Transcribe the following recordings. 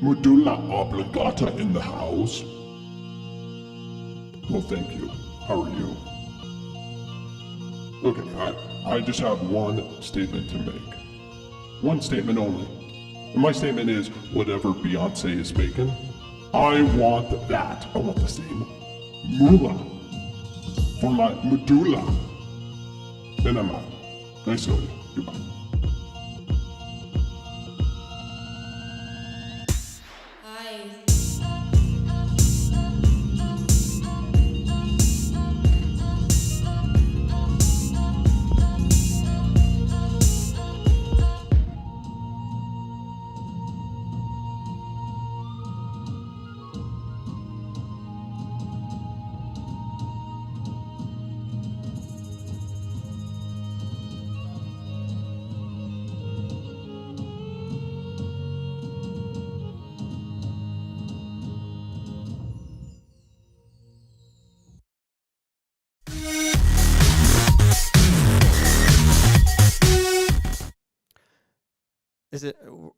medulla oblongata in the house. Well, thank you. How are you? Okay, I just have one statement to make. One statement only. And my statement is, whatever Beyonce is baking, I want that. I want the same moolah for my medulla. And I'm out. Nice knowing you. Goodbye.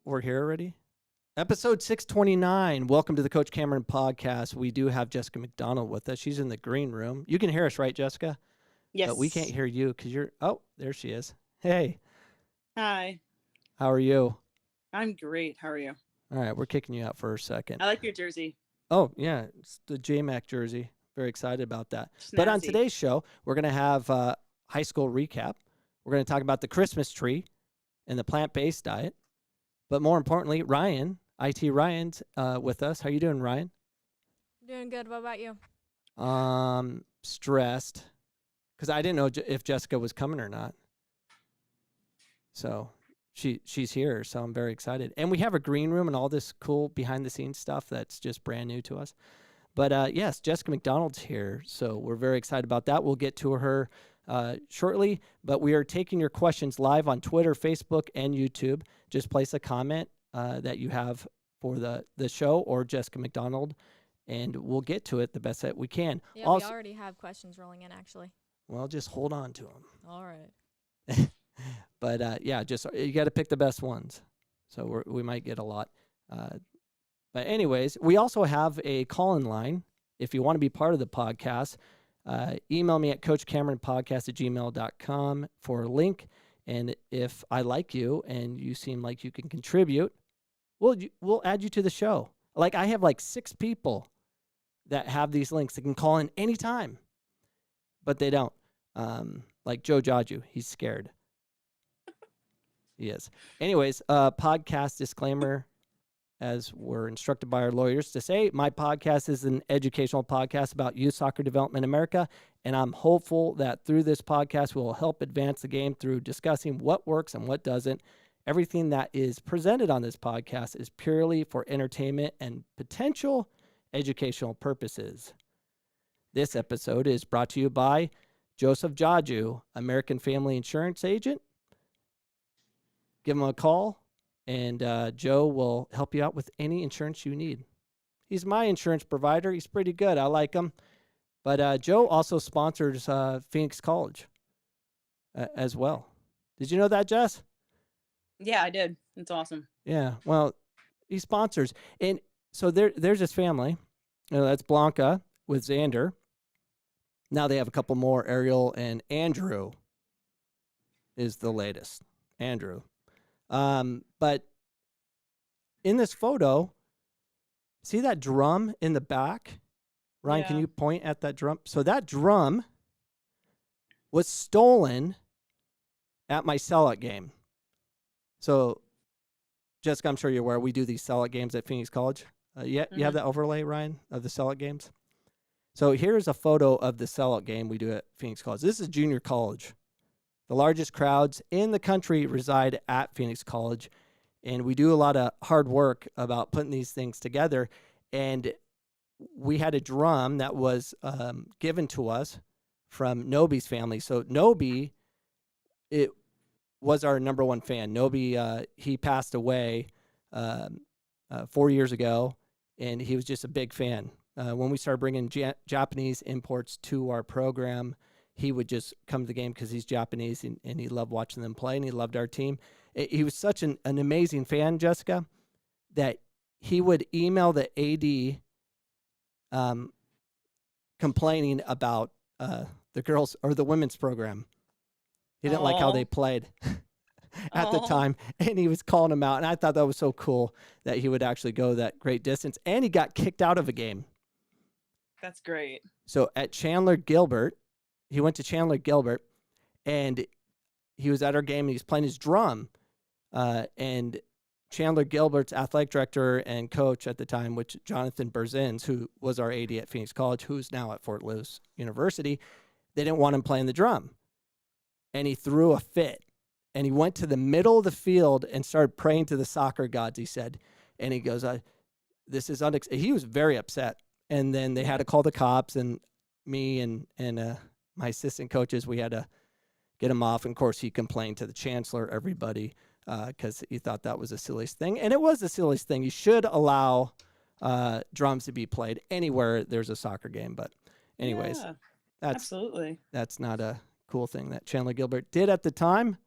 We're here already? Episode 629. Welcome to the Coach Cameron podcast. We do have Jessica McDonald with us. She's in the green room. You can hear us, right, Jessica? Yes. But we can't hear you because you're... Oh, there she is. Hey. Hi. How are you? I'm great. How are you? All right, we're kicking you out for a second. I like your jersey. Oh, yeah. It's the J-Mac jersey. Very excited about that. Snazzy. But on today's show, we're going to have high school recap. We're going to talk about the Christmas tree and the plant-based diet. But more importantly, Ryan, IT Ryan's with us. How you doing, Ryan? Doing good. What about you? Stressed because I didn't know if Jessica was coming or not. So she's here, so I'm very excited. And we have a green room and all this cool behind-the-scenes stuff that's just brand new to us. But, yes, Jessica McDonald's here, so we're very excited about that. We'll get to her shortly, but we are taking your questions live on Twitter, Facebook, and YouTube. Just place a comment that you have for the show or Jessica McDonald, and we'll get to it the best that we can. Yeah, also, we already have questions rolling in, actually. Well, just hold on to them. All right. But, yeah, just you got to pick the best ones. So we might get a lot. But anyways, we also have a call-in line. If you want to be part of the podcast, email me at coachcameronpodcast@gmail.com for a link. And if I like you and you seem like you can contribute, we'll add you to the show. Like I have like 6 people that have these links that can call in anytime, but they don't. Like Joe Jaju, he's scared. He is. Anyways, podcast disclaimer. As we're instructed by our lawyers to say, my podcast is an educational podcast about youth soccer development in America, and I'm hopeful that through this podcast we'll help advance the game through discussing what works and what doesn't. Everything that is presented on this podcast is purely for entertainment and potential educational purposes. This episode is brought to you by Joseph Jaju, American Family Insurance Agent. Give him a call. And Joe will help you out with any insurance you need. He's my insurance provider. He's pretty good. I like him. But Joe also sponsors Phoenix College as well. Did you know that, Jess? Yeah, I did. It's awesome. Yeah. Well, he sponsors. And so there's this family. That's Blanca with Xander. Now they have a couple more. Ariel and Andrew is the latest. Andrew. But in this photo, see that drum in the back? Ryan, Yeah. Can you point at that drum? So that drum was stolen at my sellout game. So, Jessica, I'm sure you're aware we do these sellout games at Phoenix College. You have that overlay, Ryan, of the sellout games? So here's a photo of the sellout game we do at Phoenix College. This is junior college. The largest crowds in the country reside at Phoenix College, and we do a lot of hard work about putting these things together. And we had a drum that was given to us from Nobi's family. So Nobi, it was our number one fan. Nobi, he passed away 4 years ago, and he was just a big fan. When we started bringing Japanese imports to our program, he would just come to the game because he's Japanese and he loved watching them play and he loved our team. He was such an amazing fan, Jessica, that he would email the AD complaining about the girls or the women's program. He didn't like how they played at the time, and he was calling them out. And I thought that was so cool that he would actually go that great distance. And he got kicked out of a game. That's great. So at Chandler Gilbert, he went to Chandler Gilbert, and he was at our game, and he was playing his drum. And Chandler Gilbert's athletic director and coach at the time, which Jonathan Berzins, who was our AD at Phoenix College, who's now at Fort Lewis University, they didn't want him playing the drum. And he threw a fit. And he went to the middle of the field and started praying to the soccer gods, he said. And he goes, this is he was very upset. And then they had to call the cops, and me and my assistant coaches, we had to get him off. And, of course, he complained to the chancellor, everybody, because he thought that was the silliest thing. And it was the silliest thing. You should allow drums to be played anywhere there's a soccer game. But anyways, Yeah, that's absolutely. That's not a cool thing that Chandler Gilbert did at the time.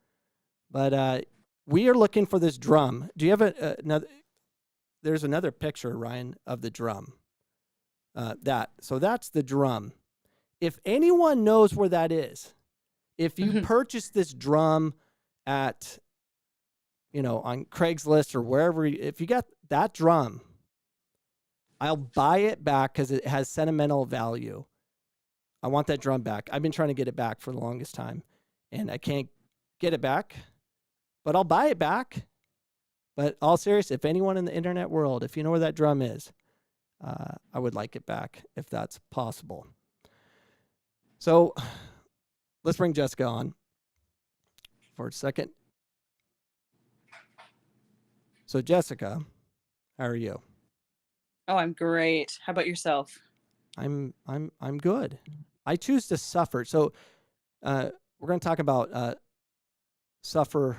But we are looking for this drum. Do you have another? There's another picture, Ryan, of the drum. So that's the drum. If anyone knows where that is, if you purchase this drum at, on Craigslist or wherever, if you got that drum, I'll buy it back because it has sentimental value. I want that drum back. I've been trying to get it back for the longest time, and I can't get it back, but I'll buy it back. But all serious, if anyone in the internet world, if you know where that drum is, I would like it back if that's possible. So let's bring Jessica on for a second. So Jessica, how are you? Oh, I'm great. How about yourself? I'm good. I choose to suffer. So we're going to talk about the suffrage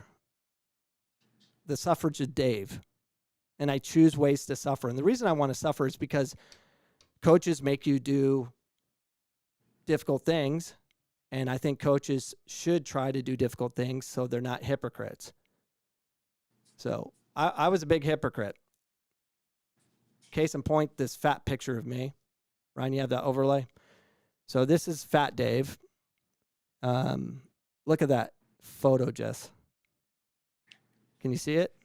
of Dave. And I choose ways to suffer. And the reason I want to suffer is because coaches make you do difficult things. And I think coaches should try to do difficult things so they're not hypocrites. So I was a big hypocrite. Case in point, this fat picture of me. Ryan, you have that overlay? So this is Fat Dave. Look at that photo, Jess. Can you see it?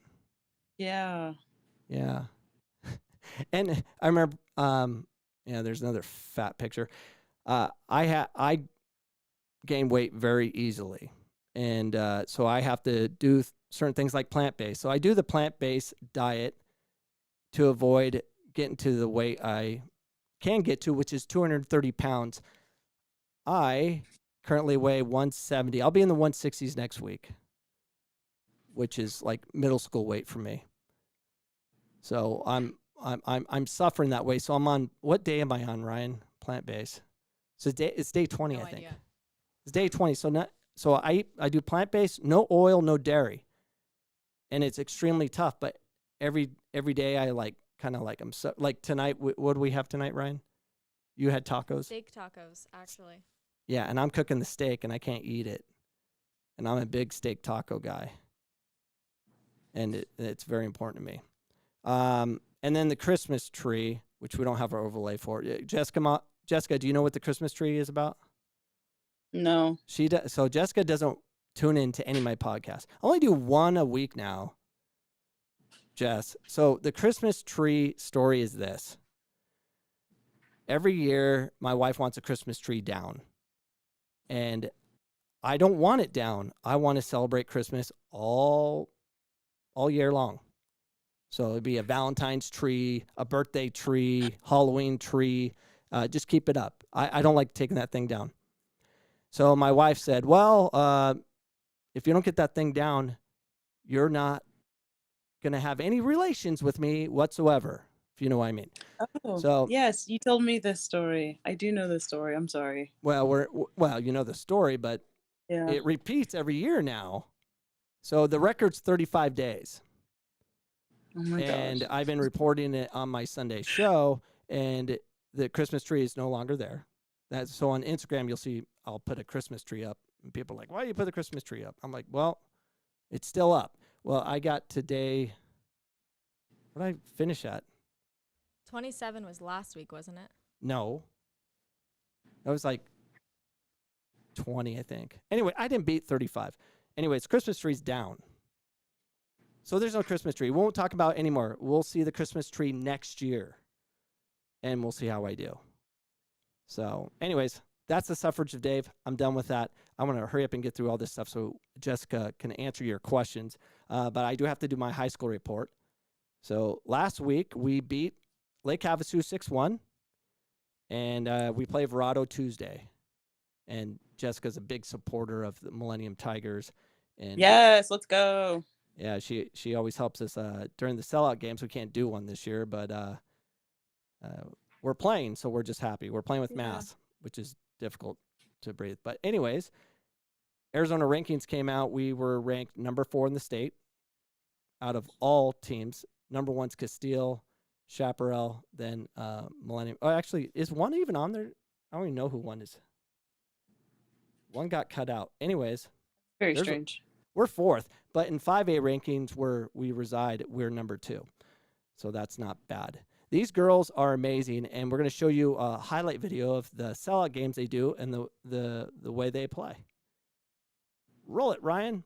Yeah. Yeah. And I remember, there's another fat picture. I gain weight very easily. And so I have to do certain things like plant-based. So I do the plant-based diet to avoid getting to the weight I can get to, which is 230 pounds. I currently weigh 170. I'll be in the 160s next week, which is like middle school weight for me. So I'm suffering that way. So I'm on, what day am I on, Ryan? Plant-based. So it's day 20, No I think. idea. It's day 20. So I do plant-based, no oil, no dairy. And it's extremely tough, but every day I I'm so, like tonight, what do we have tonight, Ryan? You had tacos? Steak tacos, actually. Yeah, and I'm cooking the steak and I can't eat it. And I'm a big steak taco guy. And it's very important to me. And then the Christmas tree, which we don't have our overlay for. Jessica, do you know what the Christmas tree is about? No. So Jessica doesn't tune into any of my podcasts. I only do one a week now, Jess. So the Christmas tree story is this. Every year, my wife wants a Christmas tree down. And I don't want it down. I want to celebrate Christmas all year long. So it'd be a Valentine's tree, a birthday tree, Halloween tree. Just keep it up. I don't like taking that thing down. So my wife said, well, if you don't get that thing down, you're not going to have any relations with me whatsoever, if you know what I mean. Oh, So yes, you told me this story. I do know this story. I'm sorry. Well, you know the story, but Yeah. it repeats every year now. So the record's 35 days. Oh my And gosh. I've been reporting it on my Sunday show, and the Christmas tree is no longer there. So on Instagram, you'll see I'll put a Christmas tree up, and people are like, why do you put the Christmas tree up? I'm like, well, it's still up. Well, I got today What did I finish at? 27 was last week, wasn't it? No. That was like 20, I think. Anyway, I didn't beat 35. Anyways, Christmas tree's down. So there's no Christmas tree. We won't talk about it anymore. We'll see the Christmas tree next year. And we'll see how I do. So anyways, that's the suffrage of Dave. I'm done with that. I want to hurry up and get through all this stuff so Jessica can answer your questions. But I do have to do my high school report. So last week we beat Lake Havasu 6-1. And we play Verado Tuesday. And Jessica's a big supporter of the Millennium Tigers. And Yes, let's go. yeah, she always helps us during the sellout games. We can't do one this year, but we're playing, so we're just happy. We're playing with Mass, which is difficult to breathe. But anyways, Arizona rankings came out. We were ranked number 4 in the state out of all teams. Number 1's Castile, Chaparral, then Millennium. Oh, actually, is one even on there? I don't even know who one is. One got cut out. Anyways, Very strange. we're 4th, but in 5A rankings where we reside, we're number 2. So that's not bad. These girls are amazing, and we're going to show you a highlight video of the sellout games they do and the way they play. Roll it, Ryan.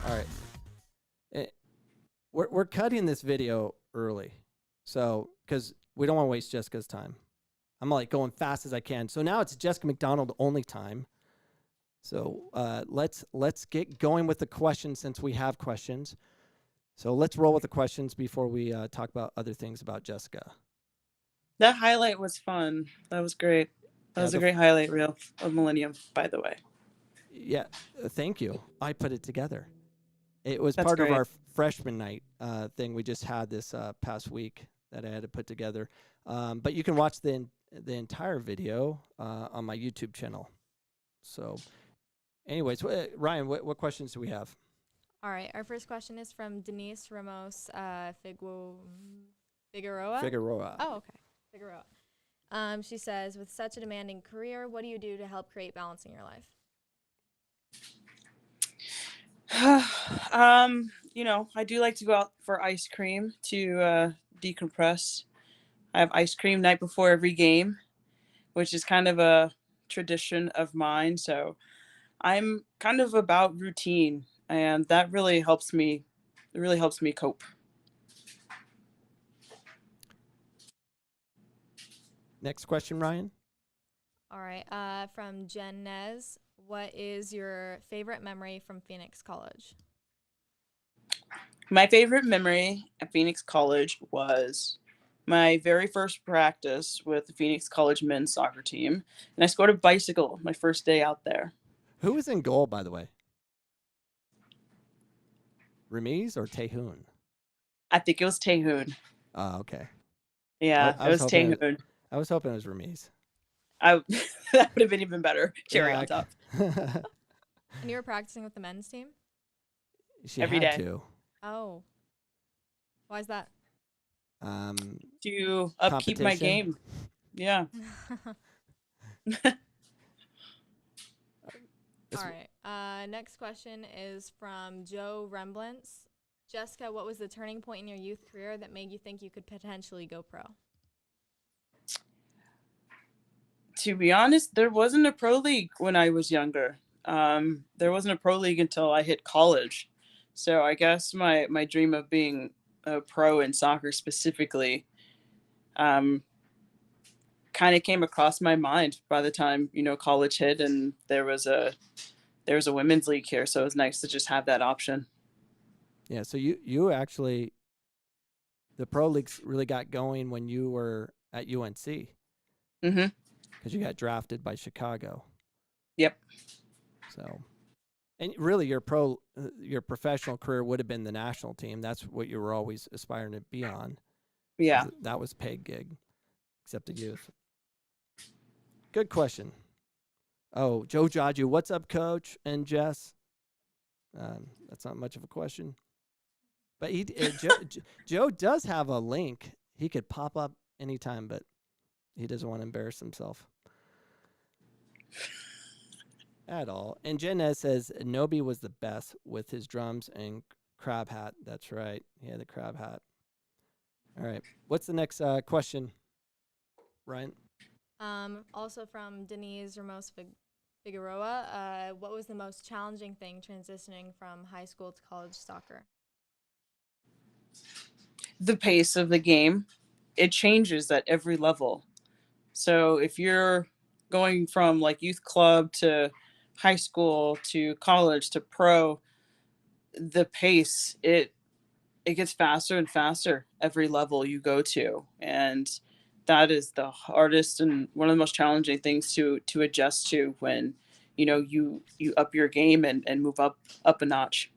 All right. We're cutting this video early, so because we don't want to waste Jessica's time. I'm like going fast as I can. So now it's Jessica McDonald only time. So let's get going with the questions since we have questions. So let's roll with the questions before we talk about other things about Jessica. That highlight was fun. That was great. That was a great highlight reel of Millennium, by the way. Yeah, thank you. I put it together. It was That's part of great. our freshman night thing we just had this past week that I had to put together. But you can watch the entire video on my YouTube channel. So anyways, Ryan, what questions do we have? All right. Our first question is from Denise Ramos Figueroa. Figueroa. Oh, okay. Figueroa. She says, with such a demanding career, what do you do to help create balance in your life? I do like to go out for ice cream to decompress. I have ice cream night before every game, which is kind of a tradition of mine. So I'm kind of about routine, and that really helps me. It really helps me cope. Next question, Ryan. All right. From Jen Nez, what is your favorite memory from Phoenix College? My favorite memory at Phoenix College was my very first practice with the Phoenix College men's soccer team, and I scored a bicycle my first day out there. Who was in goal, by the way? Ramiz or Tehoon? I think it was Tehoon. Oh, okay. Yeah, I it was was hoping Tehoon. I was hoping it was Ramiz. That would have been even better. Cherry Yeah, on top. And you were practicing with the men's team? She Every had day. to. Oh. Why is that? To upkeep my Competition? game. Yeah. All right. Next question is from Joe Remblance. Jessica, what was the turning point in your youth career that made you think you could potentially go pro? To be honest, there wasn't a pro league when I was younger. There wasn't a pro league until I hit college. So I guess my dream of being a pro in soccer specifically kind of came across my mind by the time, college hit, and there was a women's league here. So it was nice to just have that option. Yeah, so you actually, the pro leagues really got going when you were at UNC Mm-hmm. because you got drafted by Chicago. Yep. So, and really your professional career would have been the national team. That's what you were always aspiring to be on. Yeah. That was paid gig, except the youth. Good question. Oh, Joe Jaju, what's up, Coach and Jess? That's not much of a question. But Joe does have a link. He could pop up anytime, but he doesn't want to embarrass himself at all. And Jenez says Nobi was the best with his drums and crab hat. That's right. He had the crab hat. All right. What's the next question, Ryan? Also from Denise Ramos Figueroa, what was the most challenging thing transitioning from high school to college soccer? The pace of the game, it changes at every level. So if you're going from like youth club to high school to college to pro, the pace, it gets faster and faster every level you go to. And that is the hardest and one of the most challenging things to adjust to when, you up your game and move up a notch.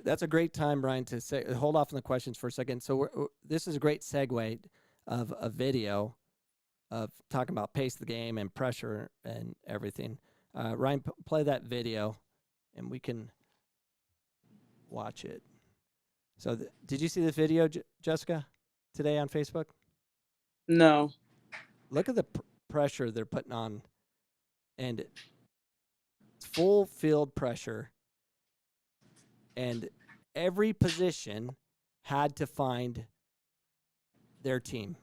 That's a great time, Brian, to say. Hold off on the questions for a second. So this is a great segue of a video of talking about pace of the game and pressure and everything. Ryan, play that video, and we can watch it. So did you see the video, Jessica, today on Facebook? No. Look at the pressure they're putting on, and it's full field pressure. And every position had to find their team.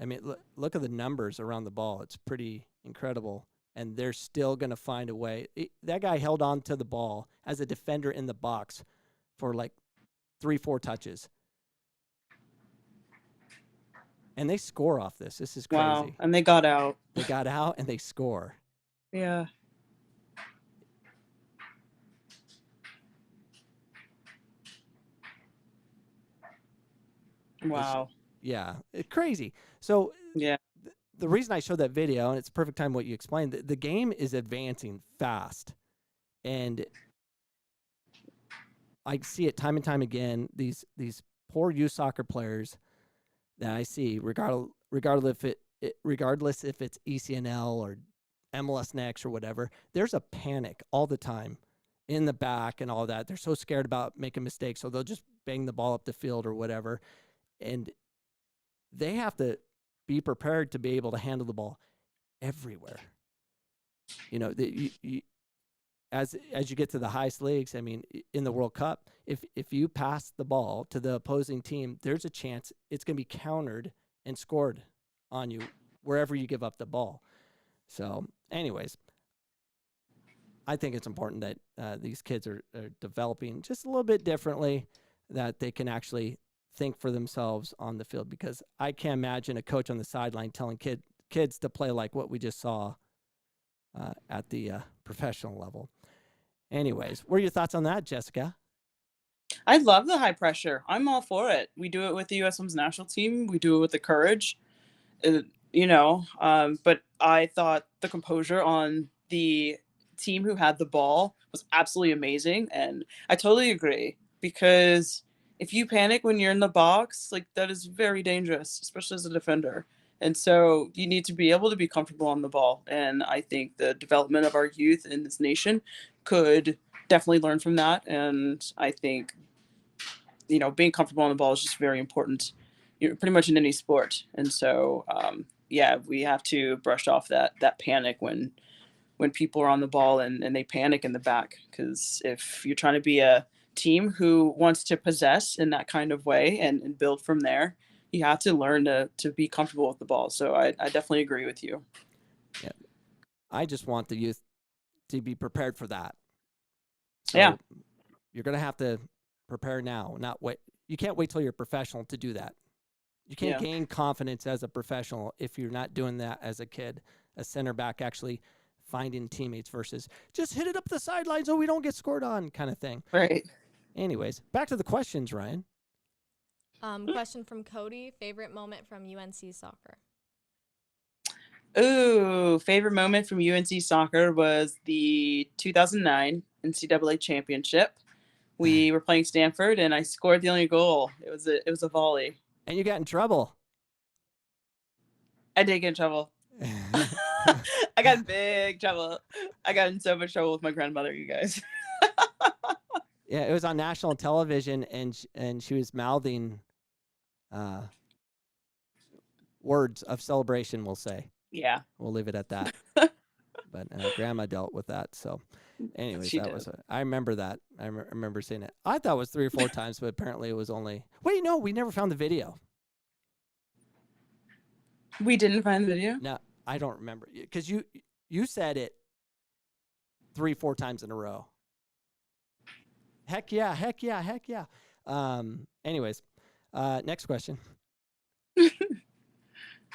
I mean, look at the numbers around the ball. It's pretty incredible. And they're still going to find a way. That guy held on to the ball as a defender in the box for like 3-4 touches. And they score off this. This is crazy. Wow. And they got out. They got out and they score. Yeah. Wow. Yeah, it's crazy. So yeah, the reason I showed that video, and it's a perfect time what you explained, the game is advancing fast. And I see it time and time again, these poor youth soccer players that I see, regardless if it's ECNL or MLS Next or whatever, there's a panic all the time in the back and all that. They're so scared about making mistakes, so they'll just bang the ball up the field or whatever. And they have to be prepared to be able to handle the ball everywhere. As you get to the highest leagues, I mean, in the World Cup, if you pass the ball to the opposing team, there's a chance it's going to be countered and scored on you wherever you give up the ball. So, anyways, I think it's important that these kids are developing just a little bit differently, that they can actually think for themselves on the field, because I can't imagine a coach on the sideline telling kids to play like what we just saw at the professional level. Anyways, what are your thoughts on that, Jessica? I love the high pressure. I'm all for it. We do it with the U.S. Women's National Team. We do it with the courage. uh, but I thought the composure on the team who had the ball was absolutely amazing, and I totally agree, because if you panic when you're in the box, like, that is very dangerous, especially as a defender. And so you need to be able to be comfortable on the ball, and I think the development of our youth in this nation could definitely learn from that. And I think, being comfortable on the ball is just very important, pretty much in any sport. And so, yeah, we have to brush off that panic when people are on the ball, and they panic in the back. Because if you're trying to be a team who wants to possess in that kind of way, and build from there, you have to learn to be comfortable with the ball. So I definitely agree with you. Yeah. I just want the youth to be prepared for that. So Yeah. you're going to have to prepare now, not wait. You can't wait till you're a professional to do that. You can't Yeah. gain confidence as a professional if you're not doing that as a kid, a center back, actually finding teammates versus just hit it up the sidelines so we don't get scored on kind of thing. Right. Anyways, back to the questions, Ryan. Question from Cody. Favorite moment from UNC soccer? Ooh, favorite moment from UNC soccer was the 2009 NCAA championship. We were playing Stanford, and I scored the only goal. It was a volley. And you got in trouble. I did get in trouble. I got in big trouble. I got in so much trouble with my grandmother, you guys. Yeah, it was on national television, and she was mouthing words of celebration, we'll say. Yeah. We'll leave it at that. But Grandma dealt with that. So anyways, She that did. was I remember that. I remember seeing it. I thought it was 3 or 4 times, but apparently it was only. Wait, no, we never found the video. We didn't find the video? No, I don't remember, because you said it 3, 4 times in a row. Heck yeah, heck yeah, heck yeah. Anyways, next question.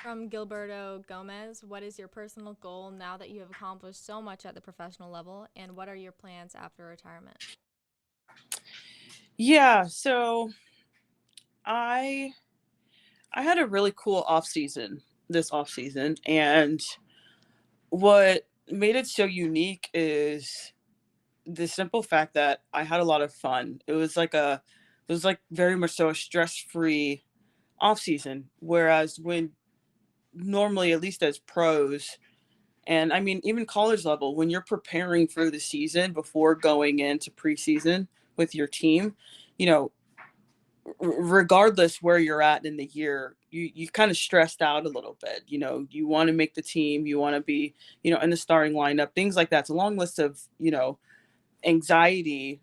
From Gilberto Gomez, what is your personal goal now that you have accomplished so much at the professional level, and what are your plans after retirement? Yeah, so I had a really cool this off season, and what made it so unique is the simple fact that I had a lot of fun. It was like very much so a stress-free off season, whereas when normally, at least as pros, and I mean even college level, when you're preparing for the season before going into preseason with your team, you know, regardless where you're at in the year, you kind of stressed out a little bit. You want to make the team, you want to be, in the starting lineup, things like that. It's a long list of, anxiety,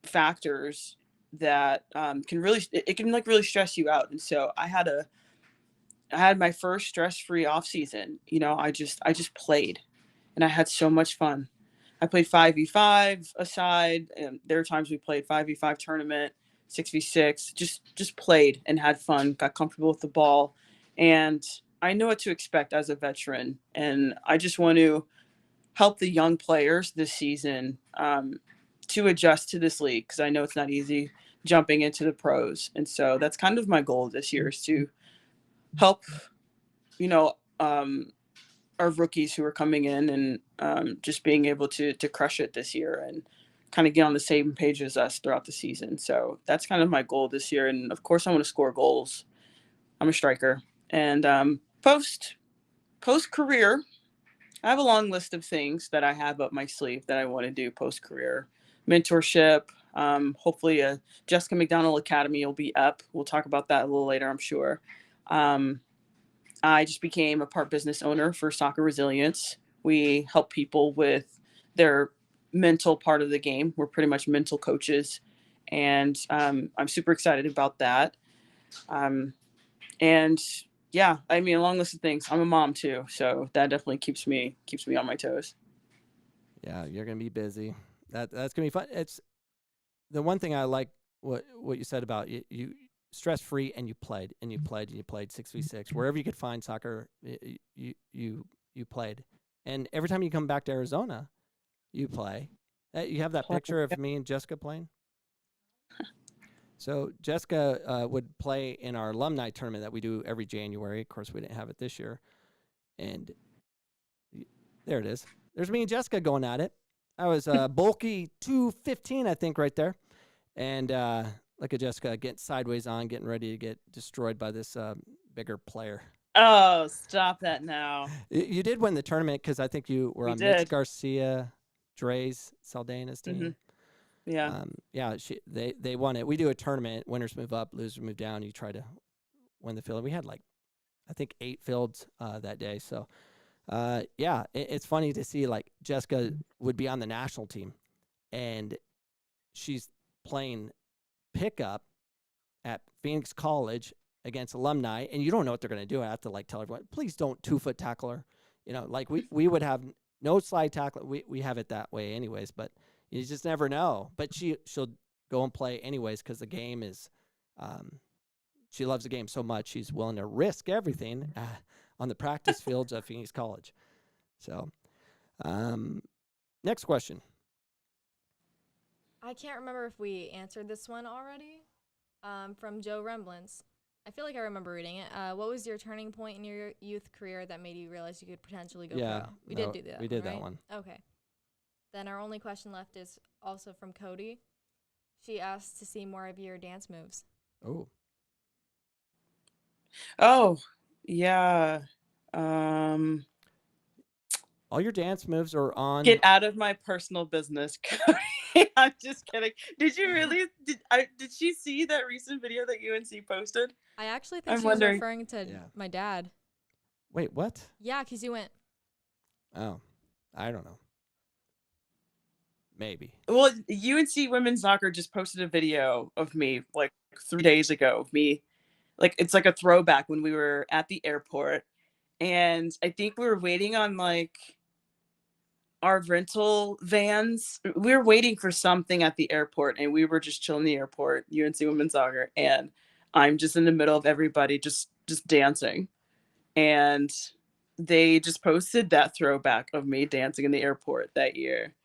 factors that can really, it can like really stress you out. And so I had my first stress-free off season. I just played, and I had so much fun. I played 5v5 aside, and there are times we played 5v5 tournament, 6v6, just played and had fun, got comfortable with the ball. And I know what to expect as a veteran. And I just want to help the young players this season to adjust to this league, because I know it's not easy jumping into the pros. And so that's kind of my goal this year, is to help, you know, our rookies who are coming in, and just being able to crush it this year and kind of get on the same page as us throughout the season. So that's kind of my goal this year. And of course, I want to score goals. I'm a striker. And post career, I have a long list of things that I have up my sleeve that I want to do post career. Mentorship. Hopefully, a Jessica McDonald Academy will be up. We'll talk about that a little later, I'm sure. I just became a part business owner for Soccer Resilience. We help people with their mental part of the game. We're pretty much mental coaches, and I'm super excited about that. And yeah, I mean, a long list of things. I'm a mom too, so that definitely keeps me on my toes. Yeah, you're gonna be busy. That's gonna be fun. It's the one thing I like what you said about you stress free, and you played 6v6 wherever you could find soccer. You played, and every time you come back to Arizona, you play. You have that picture of me and Jessica playing. So Jessica would play in our alumni tournament that we do every January. Of course, we didn't have it this year. And there it is. There's me and Jessica going at it. I was bulky 215, I think, right there. And look at Jessica getting sideways on, getting ready to get destroyed by this bigger player. Oh, stop that now. You did win the tournament because I think you were on Mitch Garcia, Dre's, Saldana's team. Mm-hmm. Yeah. They won it. We do a tournament. Winners move up, losers move down. You try to win the field. We had I think 8 fields that day. So, it's funny to see Jessica would be on the national team, and she's playing pickup at Phoenix College against alumni, and you don't know what they're going to do. I have to tell everyone, please don't 2-foot tackle her. We would have no slide tackle. We have it that way anyways, but you just never know. But she'll go and play anyways because the game is she loves the game so much she's willing to risk everything on the practice fields of Phoenix College. So, next question. I can't remember if we answered this one already. From Joe Remblance. I feel like I remember reading it. What was your turning point in your youth career that made you realize you could potentially go pro? We did do that. We did right? that one. Okay. Then our only question left is also from Cody. She asked to see more of your dance moves. Oh. Oh, yeah. All your dance moves are on. Get out of my personal business, Cody. I'm just kidding. Did you really? Did she see that recent video that UNC posted? I actually think she was referring to my dad. Wait, what? Yeah, because you went. Oh, I don't know. Maybe. Well, UNC women's soccer just posted a video of me 3 days ago of me. It's like a throwback when we were at the airport. And I think we were waiting on our rental vans. We were waiting for something at the airport, and we were just chilling in the airport, UNC women's soccer. And I'm just in the middle of everybody just dancing. And they just posted that throwback of me dancing in the airport that year.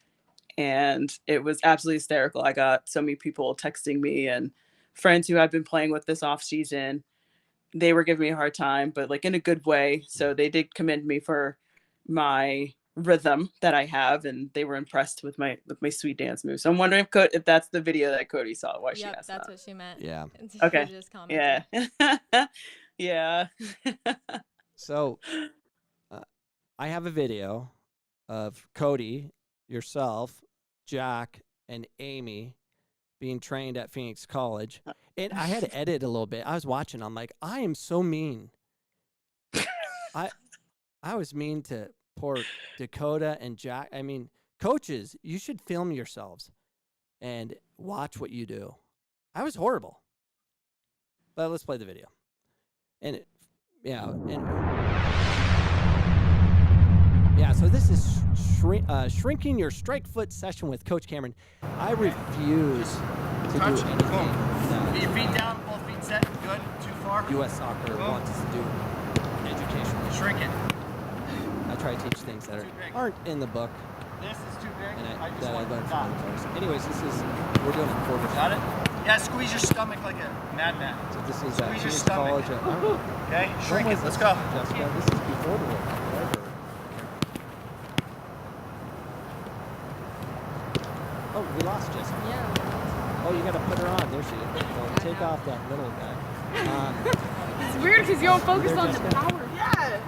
And it was absolutely hysterical. I got so many people texting me and friends who I've been playing with this off season. They were giving me a hard time, but in a good way. So they did commend me for my rhythm that I have, and they were impressed with my sweet dance moves. So I'm wondering if that's the video that Cody saw. Why she asked that's that. what she meant. Yeah. Okay. Just commented. Yeah. Yeah. So, I have a video of Cody, yourself, Jack, and Amy being trained at Phoenix College. And I had to edit a little bit. I was watching. I'm like, I am so mean. I was mean to poor Dakota and Jack. I mean, coaches, you should film yourselves and watch what you do. I was horrible. But let's play the video. And so this is shrinking your strike foot session with Coach Cameron. I refuse to do anything that Get your feet down, both feet set, good, too far. U.S. Soccer wants us to do educationally. Shrink it. I try to teach things that aren't in the book. This is too big. And I just that I want learned to from other players. Anyways, we're doing a quarter. Got it? Yeah, squeeze your stomach like a madman. So this is Squeeze your Phoenix stomach. College. Okay, shrink When it. was Let's this, go. Jessica, this is before the World Cup, right? Oh, we lost Jessica. Yeah. Oh, you got to put her on. There she is. So take off that little guy. It's weird because you don't focus on the power. Yeah.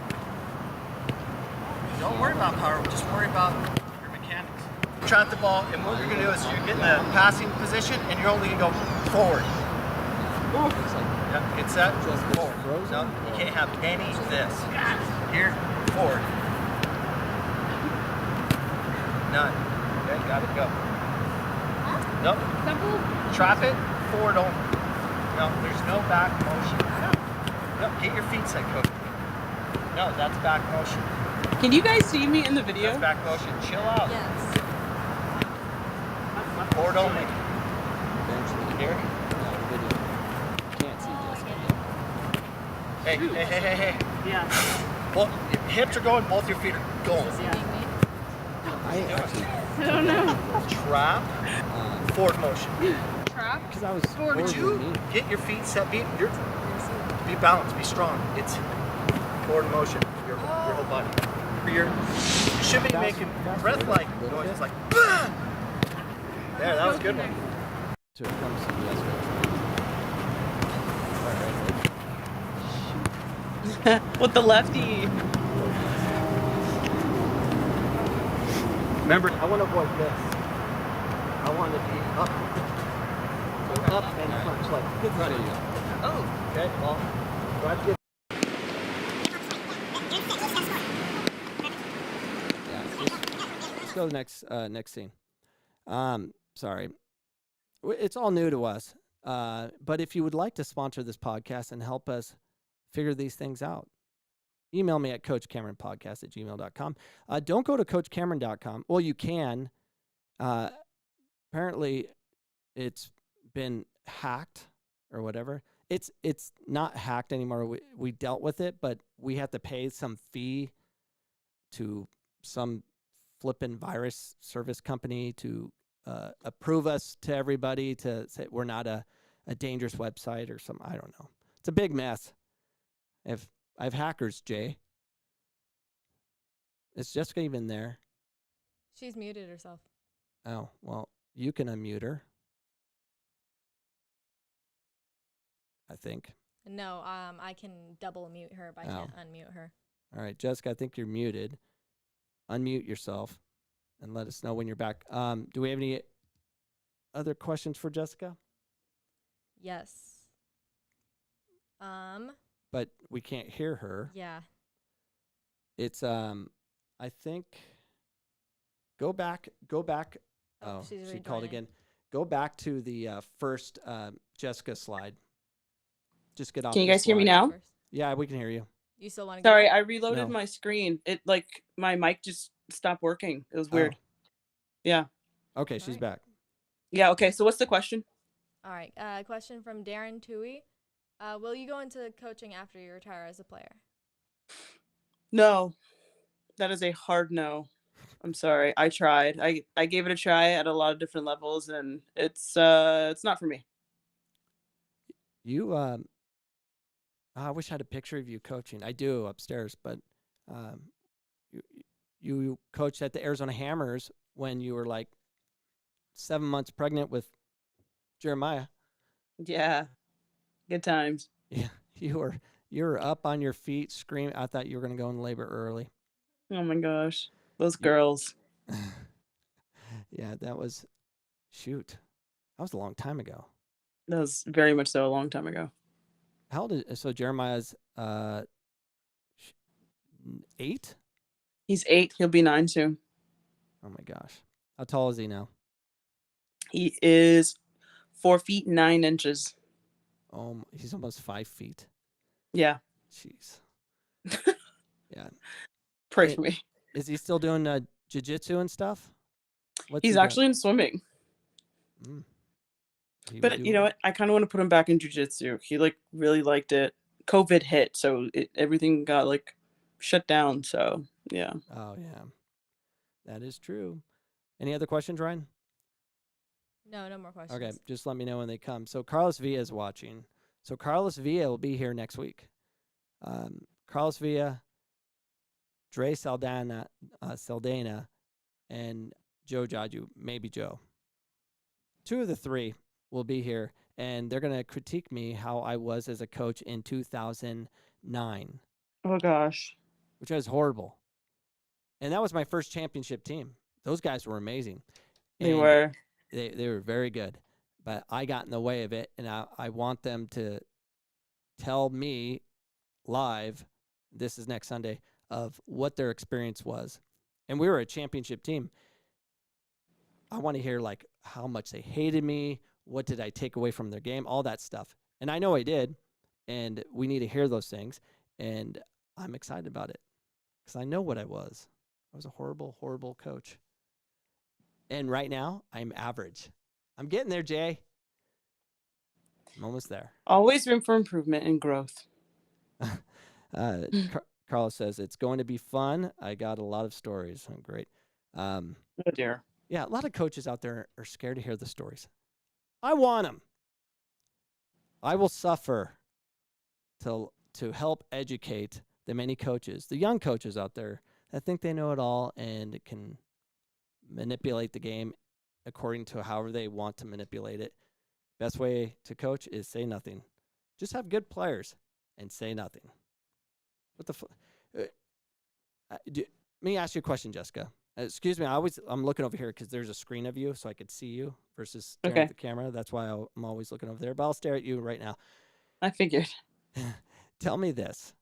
Don't worry about power. Just worry about your mechanics. Trap the ball, and what you're going to do is you're getting the passing position, and you're only going to go forward. Looks like Yep, get set, Just forward. frozen? No, you can't have any of this. Here, forward. None. Okay, got it, go. Nope. Simple. Trap it, forward only. No, there's no back motion. No, get your feet set, Coach. No, that's back motion. Can you guys see me in the video? That's back motion. Chill out. Yes. Forward only. eventually. Here. The video. Can't see Jessica. Hey. Yeah. Well, your hips are going, both your feet are going. I actually I don't know. Trap, forward motion. Trap. because I was Scored horribly you mean. get your feet set, be balanced, be strong. It's forward motion, your whole body. You should be making breath-like noises, like, "Ah!" There, that was a good one. To come see you guys. With the lefty. Remember, I want to avoid this. I want to be up. So up and punch like Good to see you. oh, okay, well, try to get Let's go to the next scene. Sorry. It's all new to us. But if you would like to sponsor this podcast and help us figure these things out, email me at coachcameronpodcast@gmail.com. Don't go to coachcameron.com. Well, you can. Apparently, it's been hacked or whatever. It's not hacked anymore. We dealt with it, but we have to pay some fee to some flippin' virus service company to approve us to everybody to say we're not a dangerous website or something. I don't know. It's a big mess. I have hackers, Jay. Is Jessica even there? She's muted herself. Oh, well, you can unmute her. I think. No, I can double mute her, but I can't unmute her. All right, Jessica, I think you're muted. Unmute yourself and let us know when you're back. Do we have any other questions for Jessica? Yes. But we can't hear her. Yeah. It's I think go back. Oh, she's she called rejoining. again. Go back to the first Jessica slide. Just get off. Can you the guys hear me slide. now? First. Yeah, we can hear you. You still want to Sorry, go? I reloaded No. my screen. It my mic just stopped working. It was weird. Yeah. Okay, she's Alright. back. Yeah. Okay. So what's the question? All right. Question from Darren Tui. Will you go into coaching after you retire as a player? No, that is a hard no. I'm sorry. I tried. I gave it a try at a lot of different levels, and it's not for me. You I wish I had a picture of you coaching. I do upstairs, but you coached at the Arizona Hammers when you were like 7 months pregnant with Jeremiah. Yeah. Good times. Yeah, you were up on your feet screaming. I thought you were going to go in labor early. Oh my gosh, those girls. Yeah, that was shoot. That was a long time ago. That was very much so a long time ago. How old is so Jeremiah's 8? He's 8. He'll be 9 soon. Oh my gosh. How tall is he now? He is 4 feet 9 inches. Oh, he's almost 5 feet. Yeah. Jeez. Yeah. Pray for me. Is he still doing jiu-jitsu and stuff? What's He's he doing? actually in swimming. He would But do you know well. what? I kind of want to put him back in jiu-jitsu. He really liked it. COVID hit, so everything got shut down. So yeah. Oh yeah, that is true. Any other questions, Ryan? No, no more questions. Okay, just let me know when they come. So Carlos Villa is watching. So Carlos Villa will be here next week. Carlos Villa, Dre Saldana, and Joe Jaju, maybe Joe. 2 of the 3 will be here, and they're going to critique me how I was as a coach in 2009, Oh gosh. which was horrible. And that was my first championship team. Those guys were amazing. They And were. They were very good, but I got in the way of it, and I want them to tell me live, this is next Sunday, of what their experience was. And we were a championship team. I want to hear how much they hated me, what did I take away from their game, all that stuff. And I know I did, and we need to hear those things, and I'm excited about it because I know what I was. I was a horrible, horrible coach. And right now, I'm average. I'm getting there, Jay. I'm almost there. Always room for improvement and growth. Carlos says, it's going to be fun. I got a lot of stories. Oh, great. Oh dear. Yeah, a lot of coaches out there are scared to hear the stories. I want them. I will suffer to help educate the many coaches, the young coaches out there that think they know it all and can manipulate the game according to however they want to manipulate it. Best way to coach is say nothing. Just have good players and say nothing. What the let me ask you a question, Jessica. Excuse me, I'm looking over here because there's a screen of you so I could see you versus staring Okay. at the camera. That's why I'm always looking over there. But I'll stare at you right now. I figured. Tell me this.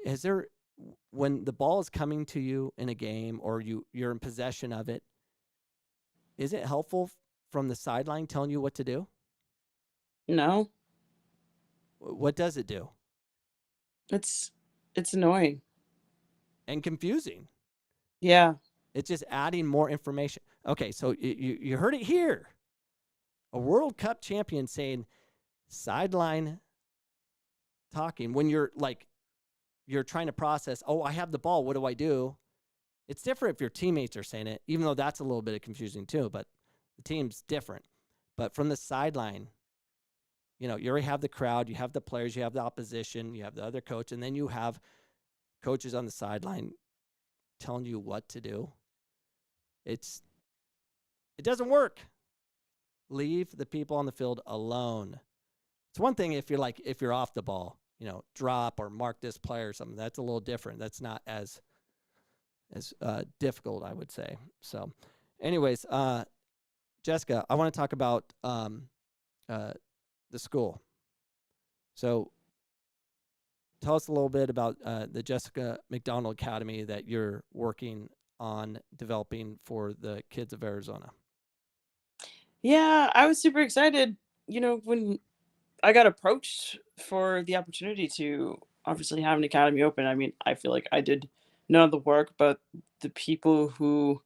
Is there, when the ball is coming to you in a game or you're in possession of it, is it helpful from the sideline telling you what to do? No, What does it do? it's annoying. And confusing. Yeah. It's just adding more information. Okay, so you heard it here. A World Cup champion saying sideline talking when you're trying to process, oh, I have the ball, what do I do? It's different if your teammates are saying it, even though that's a little bit confusing too, but the team's different. But from the sideline, you already have the crowd, you have the players, you have the opposition, you have the other coach, and then you have coaches on the sideline telling you what to do. It doesn't work. Leave the people on the field alone. It's one thing if you're off the ball, drop or mark this player or something. That's a little different. That's not as difficult, I would say. So, anyways, Jessica, I want to talk about the school. So, tell us a little bit about the Jessica McDonald Academy that you're working on developing for the kids of Arizona. Yeah, I was super excited, when I got approached for the opportunity to obviously have an academy open. I mean, I feel like I did none of the work, but the people who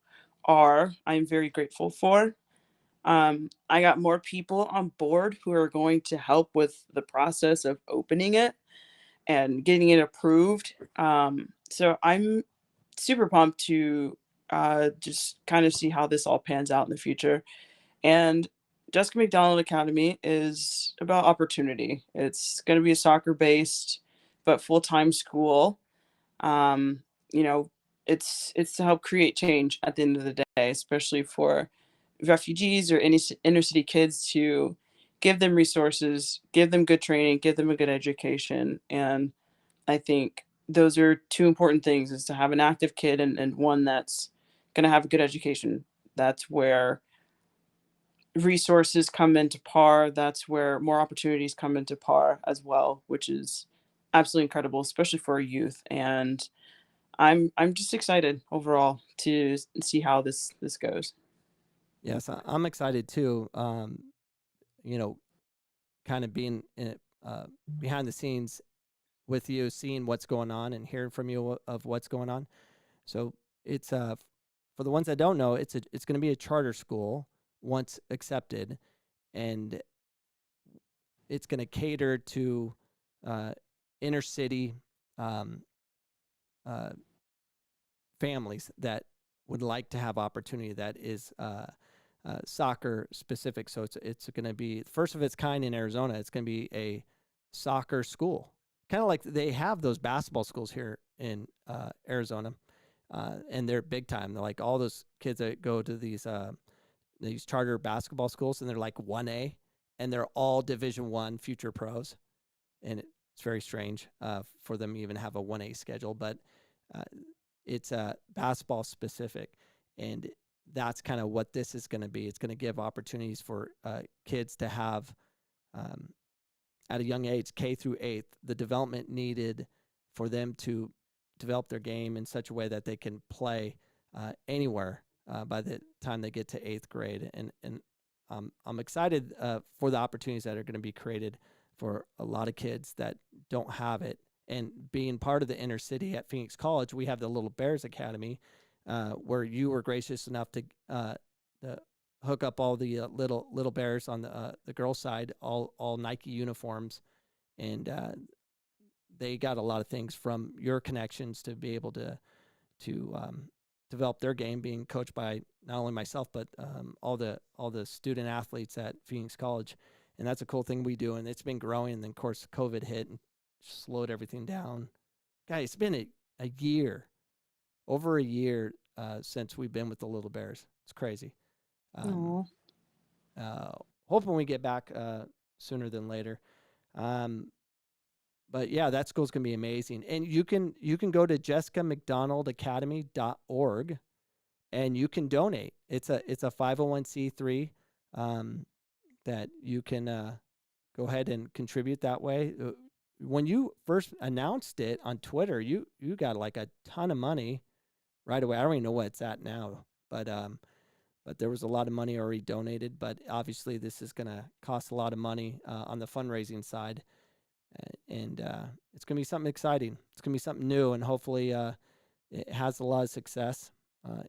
I'm very grateful for. I got more people on board who are going to help with the process of opening it and getting it approved. So I'm super pumped to just kind of see how this all pans out in the future. And Jessica McDonald Academy is about opportunity. It's going to be a soccer based but full time school. Um, you know, it's to help create change at the end of the day, especially for refugees or any inner city kids, to give them resources, give them good training, give them a good education. And I think those are two important things: is to have an active kid and one that's going to have a good education. That's where resources come into par. That's where more opportunities come into par as well, which is absolutely incredible, especially for our youth. And I'm just excited overall to see how this goes. Yes, I'm excited too. Kind of being behind the scenes with you, seeing what's going on and hearing from you of what's going on. So it's for the ones that don't know, it's going to be a charter school once accepted, and it's going to cater to inner city families that would like to have opportunity that is soccer specific. So it's going to be first of its kind in Arizona. It's going to be a soccer school, kind of like they have those basketball schools here in Arizona, and they're big time. They're like all those kids that go to these charter basketball schools, and they're like 1A, and they're all Division I future pros, and it's very strange for them to even have a 1A schedule, but it's basketball specific, and that's kind of what this is going to be. It's going to give opportunities for kids to have, at a young age, K through 8th, the development needed for them to develop their game in such a way that they can play anywhere by the time they get to 8th grade. And I'm excited for the opportunities that are going to be created for a lot of kids that don't have it. And being part of the inner city at Phoenix College, we have the Little Bears Academy, where you were gracious enough to hook up all the little bears on the girls' side, all Nike uniforms, and they got a lot of things from your connections to be able to develop their game, being coached by not only myself but all the student athletes at Phoenix College, And that's a cool thing we do. And it's been growing. And then, of course, COVID hit and slowed everything down. Guys, it's been a year, over a year since we've been with the Little Bears. It's crazy. Hoping we get back sooner than later. But yeah, that school's gonna be amazing. And you can go to jessicamcdonaldacademy.org and you can donate. It's a 501c3 that you can go ahead and contribute that way. When you first announced it on Twitter, you got like a ton of money right away. I don't even know what it's at now, but there was a lot of money already donated. But obviously, this is going to cost a lot of money on the fundraising side, and it's going to be something exciting. It's going to be something new, and hopefully, it has a lot of success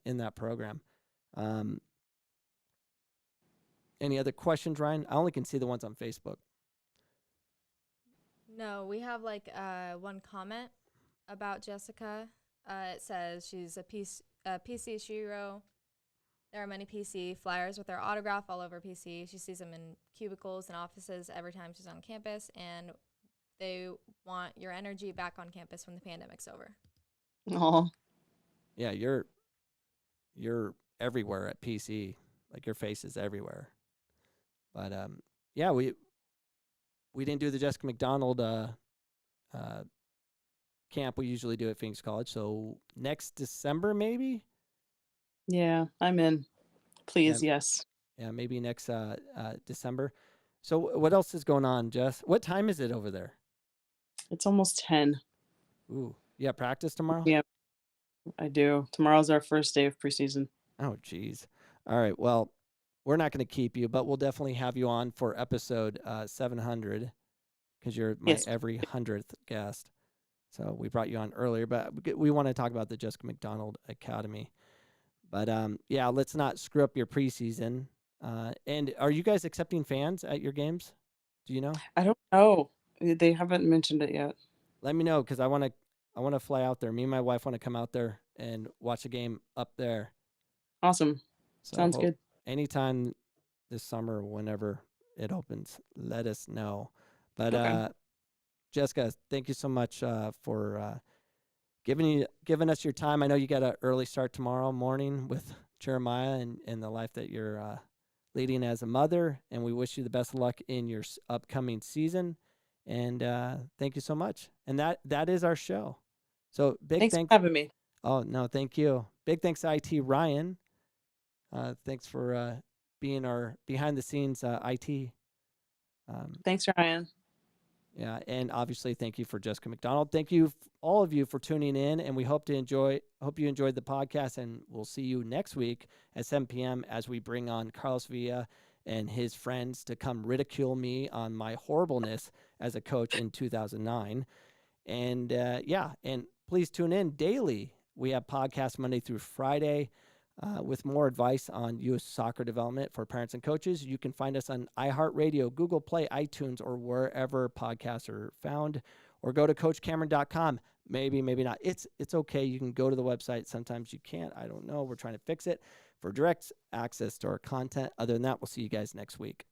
in that program. Any other questions, Ryan? I only can see the ones on Facebook. No, we have like one comment about Jessica. It says she's a PC shiro. There are many PC flyers with her autograph all over PC. She sees them in cubicles and offices every time she's on campus, and they want your energy back on campus when the pandemic's over. Oh, Yeah, you're everywhere at PC. Like your face is everywhere. But yeah, we didn't do the Jessica McDonald camp we usually do at Phoenix College. So next December, maybe? yeah, I'm in. Please, yes. Yeah, maybe next December. So what else is going on, Jess? What time is it over there? It's almost 10. Ooh, yeah, practice tomorrow? Yeah, I do. Tomorrow's our first day of preseason. Oh, geez. All right, well, we're not going to keep you, but we'll definitely have you on for episode 700 because you're my every 100th guest. So we brought you on earlier, but we want to talk about the Jessica McDonald Academy. But yeah, let's not screw up your preseason. And are you guys accepting fans at your games? Do you know? I don't know. They haven't mentioned it yet. Let me know because I want to fly out there. Me and my wife want to come out there and watch a game up there. Awesome. So Sounds good. Anytime this summer, whenever it opens, let us know. But Okay. Jessica, thank you so much for giving us your time. I know you got an early start tomorrow morning with Jeremiah and the life that you're leading as a mother, and we wish you the best of luck in your upcoming season. And thank you so much. And that is our show. So Thanks for having me. Oh, no, thank you. Big thanks to IT Ryan. Thanks for being our behind-the-scenes IT. Thanks, Ryan. Yeah, and obviously, thank you for Jessica McDonald. Thank you, all of you, for tuning in, and we hope you enjoyed the podcast, and we'll see you next week at 7 p.m. as we bring on Carlos Villa and his friends to come ridicule me on my horribleness as a coach in 2009. And yeah, and please tune in daily. We have podcasts Monday through Friday with more advice on youth soccer development for parents and coaches. You can find us on iHeartRadio, Google Play, iTunes, or wherever podcasts are found. Or go to CoachCameron.com. Maybe not. It's okay. You can go to the website. Sometimes you can't. I don't know. We're trying to fix it for direct access to our content. Other than that, we'll see you guys next week.